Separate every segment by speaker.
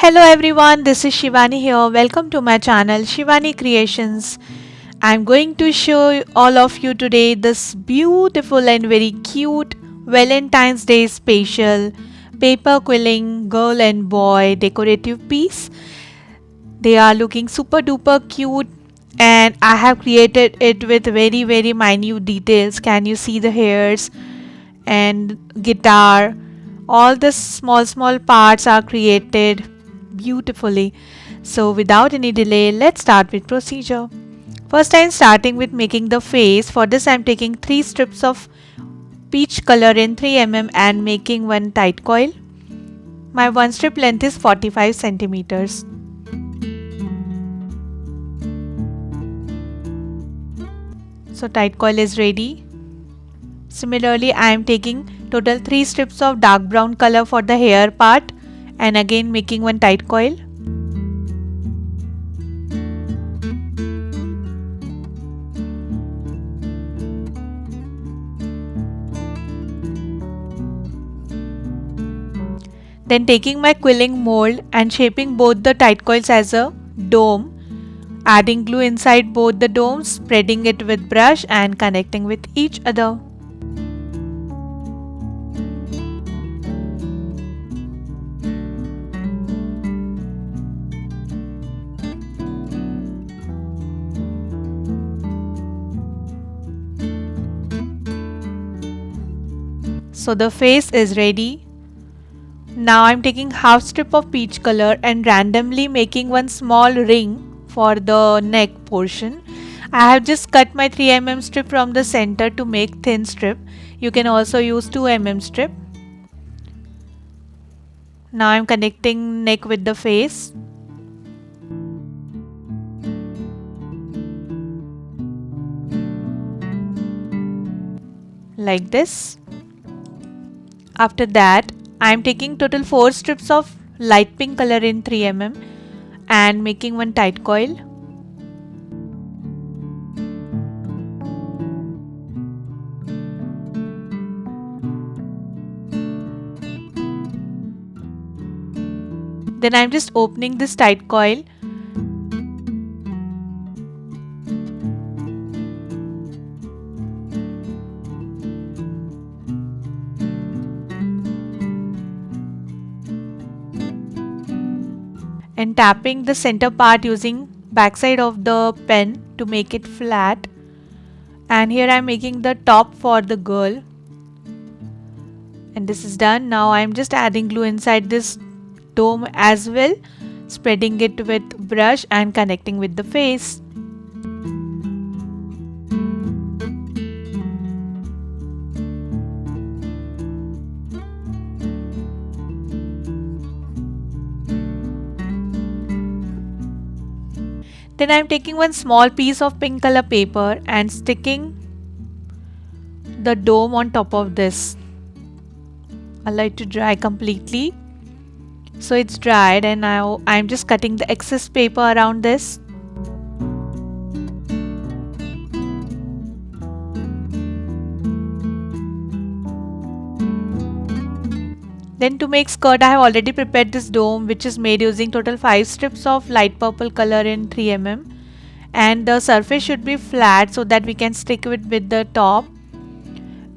Speaker 1: Hello everyone, this is Shivani here. Welcome to my channel Shivani Creations. I'm going to show all of you today this beautiful and very cute Valentine's Day special paper quilling girl and boy decorative piece. They are looking super duper cute and I have created it with very minute details. Can you see the hairs and guitar? All the small parts are created beautifully. So without any delay, let's start with procedure. First, I am starting with making the face. For this, I am taking 3 strips of peach color in 3 mm and making one tight coil. My one strip length is 45 centimeters. So tight coil is ready. Similarly, I am taking total 3 strips of dark brown color for the hair part and again making one tight coil. Then taking my quilling mold and shaping both the tight coils as a dome, adding glue inside both the domes, spreading it with brush and connecting with each other. So the face is ready. Now I'm taking half strip of peach color and randomly making one small ring for the neck portion. I have just cut my 3 mm strip from the center to make thin strip. You can also use 2 mm strip. Now I'm connecting neck with the face. Like this. After that, I am taking total 4 strips of light pink color in 3 mm and making one tight coil. Then I am just opening this tight coil. And tapping the center part using backside of the pen to make it flat. And here I am making the top for the girl. And this is done. Now I am just adding glue inside this dome as well, spreading it with brush and connecting with the face. Then I am taking one small piece of pink color paper and sticking the dome on top of this. Allow it to dry completely. So it's dried and now I am just cutting the excess paper around this. Then to make skirt, I have already prepared this dome which is made using total 5 strips of light purple color in 3 mm, and the surface should be flat so that we can stick it with the top.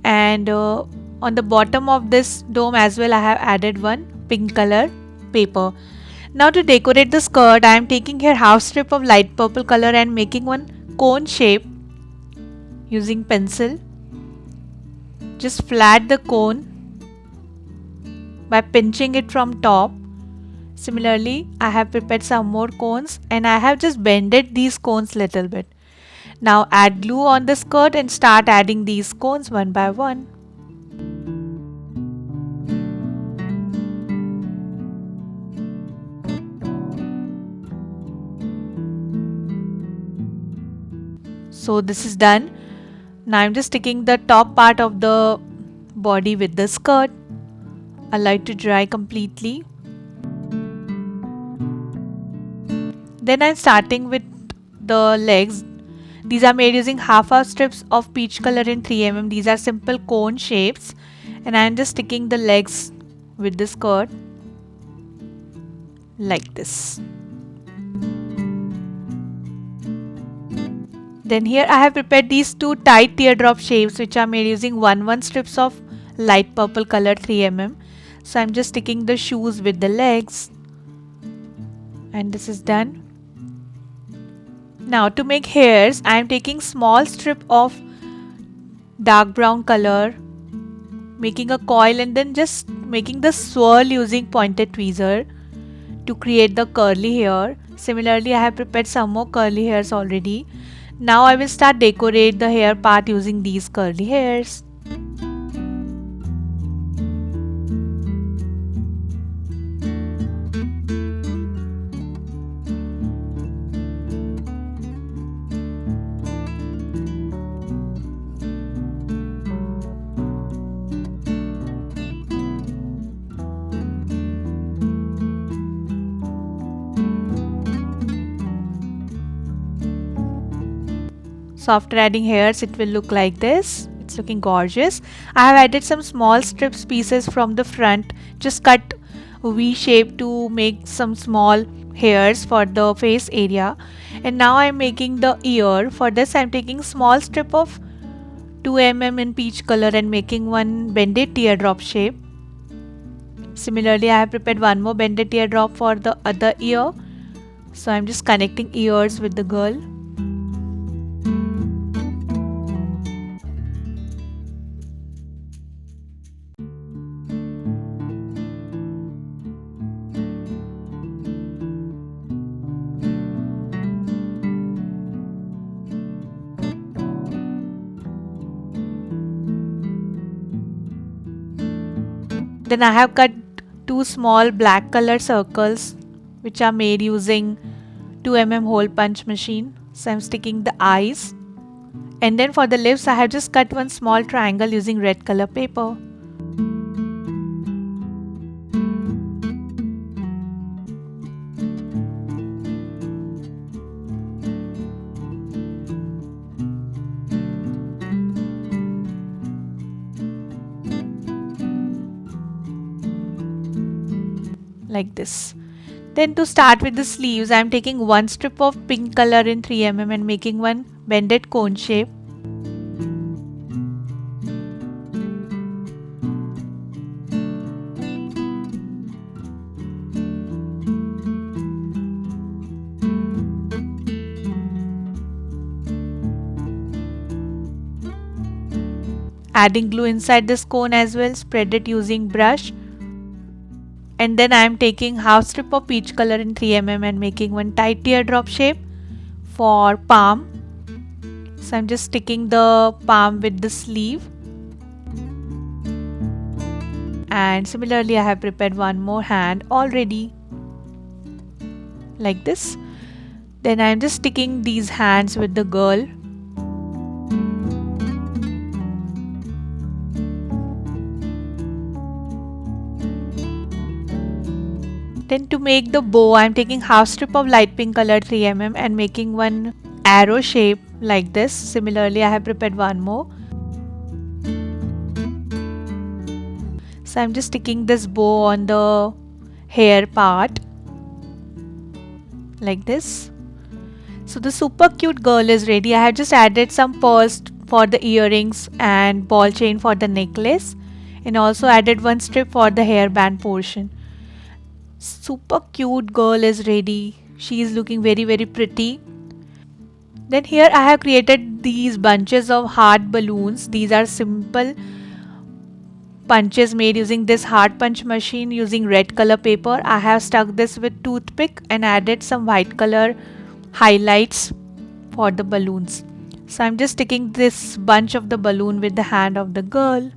Speaker 1: And on the bottom of this dome as well I have added one pink color paper. Now to decorate the skirt, I am taking here half strip of light purple color and making one cone shape using pencil. Just flat the cone by pinching it from top. Similarly, I have prepared some more cones and I have just bended these cones little bit. Now add glue on the skirt and start adding these cones one by one. So this is done. Now I'm just sticking the top part of the body with the skirt. Allow it to dry completely. Then I'm starting with the legs. These are made using half strips of peach color in 3 mm. These are simple cone shapes and I am just sticking the legs with the skirt like this. Then here I have prepared these two tight teardrop shapes which are made using 1 strips of light purple color 3 mm. So I'm just sticking the shoes with the legs, and this is done. Now to make hairs, I am taking small strip of dark brown color, making a coil and then just making the swirl using pointed tweezer to create the curly hair. Similarly, I have prepared some more curly hairs already. Now I will start decorate the hair part using these curly hairs. So after adding hairs, it will look like this. It's looking gorgeous. I have added some small strips pieces from the front, just cut V shape to make some small hairs for the face area. And now I'm making the ear. For this I'm taking small strip of 2 mm in peach color and making one bended teardrop shape. Similarly, I have prepared one more bended teardrop for the other ear. So I'm just connecting ears with the girl. Then I have cut two small black color circles which are made using 2 mm hole punch machine. So I'm sticking the eyes. And then for the lips I have just cut one small triangle using red color paper. Like this. Then to start with the sleeves, I am taking one strip of pink color in 3 mm and making one bended cone shape. Adding glue inside this cone as well, spread it using brush. And then I am taking half strip of peach color in 3 mm and making one tight teardrop shape for palm. So I'm just sticking the palm with the sleeve. And similarly I have prepared one more hand already. Like this. Then I am just sticking these hands with the girl. Then to make the bow, I am taking half strip of light pink color 3 mm and making one arrow shape like this. Similarly, I have prepared one more. So I am just sticking this bow on the hair part like this. So the super cute girl is ready. I have just added some pearls for the earrings and ball chain for the necklace, and also added one strip for the hairband portion. Super cute girl is ready. She is looking very pretty. Then here I have created these bunches of heart balloons. These are simple punches made using this heart punch machine using red color paper. I have stuck this with toothpick and added some white color highlights for the balloons. So I'm just sticking this bunch of the balloon with the hand of the girl.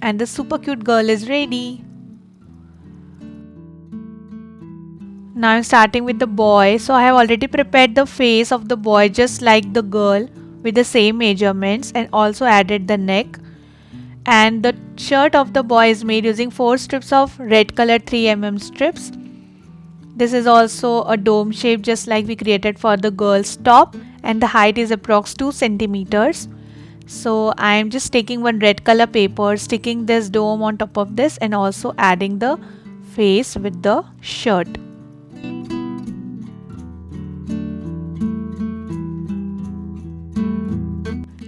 Speaker 1: And the super cute girl is ready. Now I'm starting with the boy. So I have already prepared the face of the boy just like the girl with the same measurements, and also added the neck. And the shirt of the boy is made using 4 strips of red color 3 mm strips. This is also a dome shape just like we created for the girl's top, and the height is approx 2 centimeters. So I am just taking one red color paper, sticking this dome on top of this, and also adding the face with the shirt.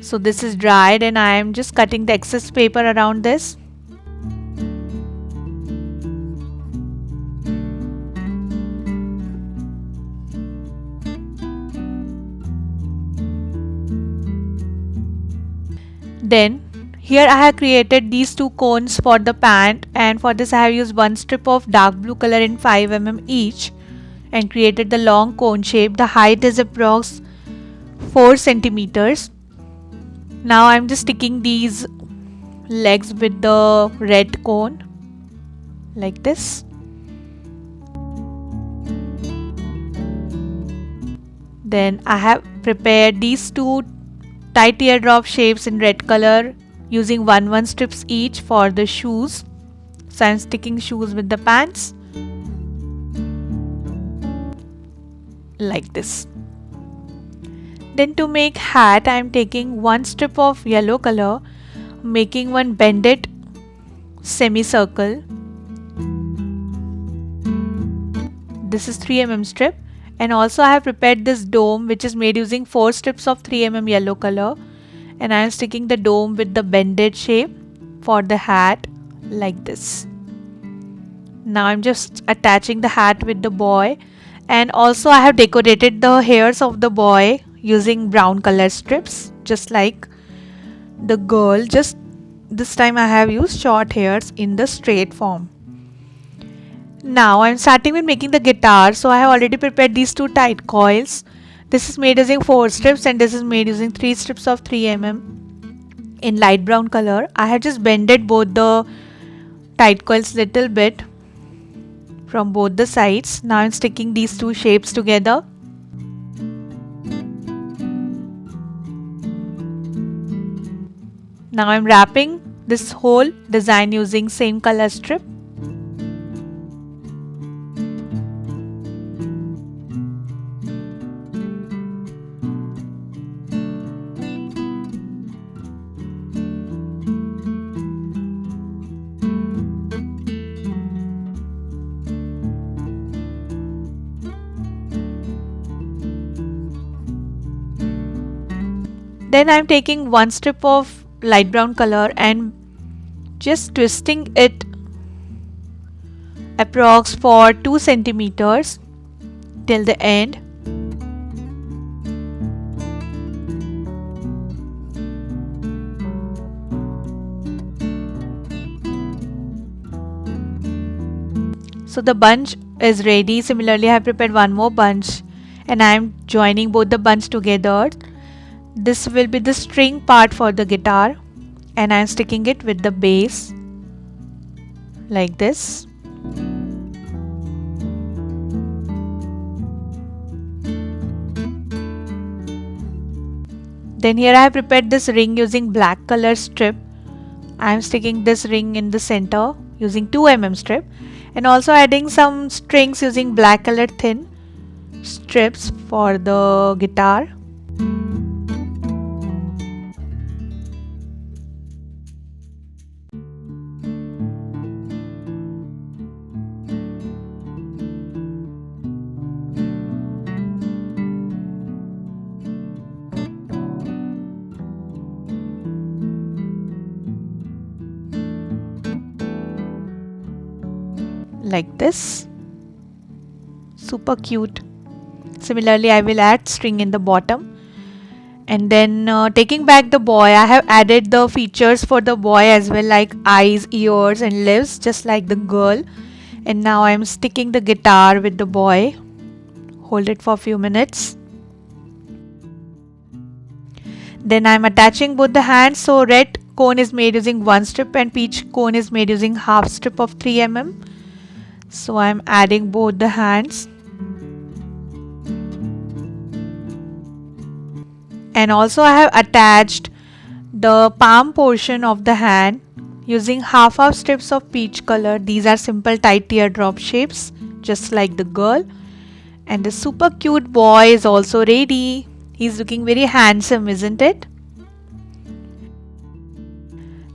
Speaker 1: So this is dried and I am just cutting the excess paper around this. Then here I have created these two cones for the pant, and for this I have used one strip of dark blue color in 5 mm each and created the long cone shape. The height is approx 4 centimeters. Now I am just sticking these legs with the red cone like this. Then I have prepared these two tight teardrop shapes in red color using 1 strips each for the shoes. So I am sticking shoes with the pants like this. Then to make hat I am taking 1 strip of yellow color, making one bended semicircle. This is 3 mm strip, and also I have prepared this dome which is made using 4 strips of 3 mm yellow color, and I am sticking the dome with the bended shape for the hat like this. Now I am just attaching the hat with the boy, and also I have decorated the hairs of the boy using brown color strips just like the girl, just this time I have used short hairs in the straight form. Now I am starting with making the guitar. So I have already prepared these two tight coils. This is made using 4 strips and this is made using 3 strips of 3 mm in light brown color. I have just bended both the tight coils little bit from both the sides. Now I am sticking these two shapes together. Now I am wrapping this whole design using same color strip. Then I am taking 1 strip of light brown color and just twisting it approx for 2 centimeters till the end. So the bunch is ready. Similarly I have prepared one more bunch and I am joining both the bunch together. This will be the string part for the guitar and I am sticking it with the base like this. Then here I have prepared this ring using black color strip. I am sticking this ring in the center using 2 mm strip and also adding some strings using black color thin strips for the guitar. Like this, super cute. Similarly I will add string in the bottom, and then taking back the boy, I have added the features for the boy as well, like eyes, ears and lips just like the girl. And now I am sticking the guitar with the boy. Hold it for a few minutes. Then I am attaching both the hands. So red cone is made using 1 strip and peach cone is made using half strip of 3 mm. So I am adding both the hands, and also I have attached the palm portion of the hand using half strips of peach color. These are simple tight teardrop shapes just like the girl, and the super cute boy is also ready. He's looking very handsome, isn't it?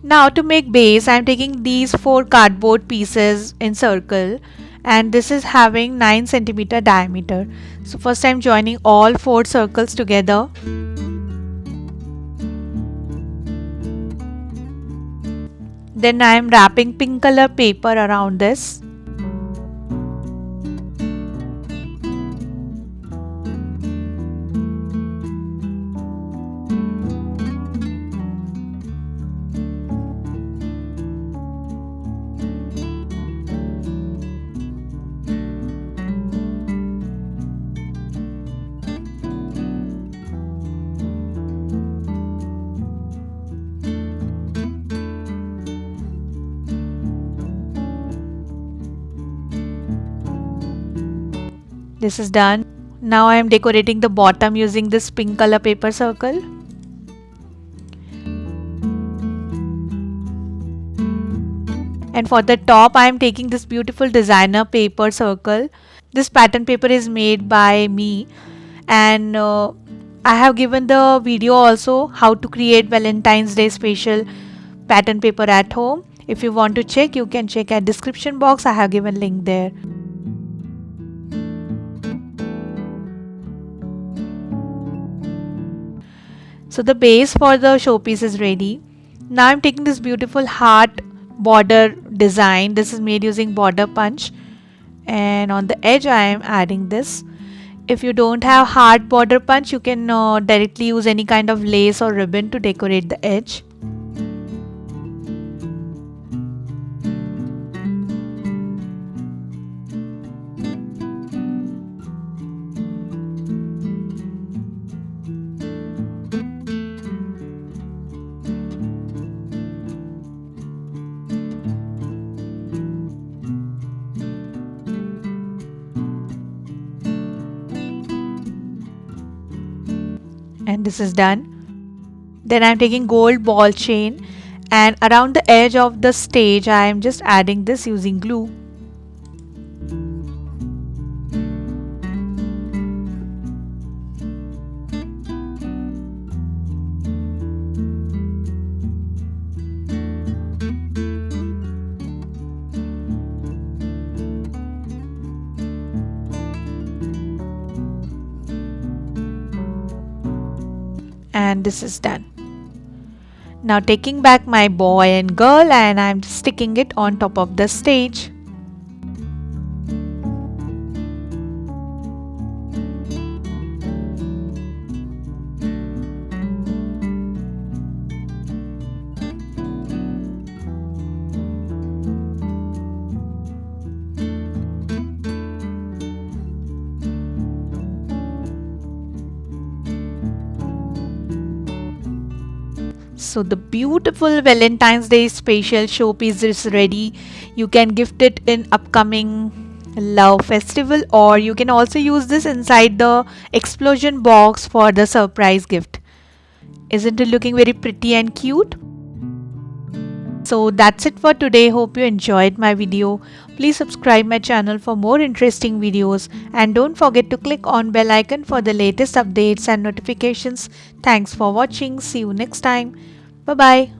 Speaker 1: Now to make base, I am taking these 4 cardboard pieces in circle, and this is having 9 centimeter diameter. So first I am joining all 4 circles together. Then I am wrapping pink color paper around this. This is done. Now I am decorating the bottom using this pink color paper circle. And for the top I am taking this beautiful designer paper circle. This pattern paper is made by me, and I have given the video also how to create Valentine's Day special pattern paper at home. If you want to check, you can check at description box. I have given link there. So the base for the showpiece is ready. Now I'm taking this beautiful heart border design. This is made using border punch, and on the edge I am adding this. If you don't have heart border punch, you can directly use any kind of lace or ribbon to decorate the edge. And this is done. Then I am taking gold ball chain, and around the edge of the stage I am just adding this using glue. And this is done. Now taking back my boy and girl, and I'm sticking it on top of the stage. So the beautiful Valentine's Day special showpiece is ready. You can gift it in upcoming love festival, or you can also use this inside the explosion box for the surprise gift. Isn't it looking very pretty and cute? So that's it for today. Hope you enjoyed my video. Please subscribe my channel for more interesting videos, and don't forget to click on bell icon for the latest updates and notifications. Thanks for watching. See you next time. Bye bye.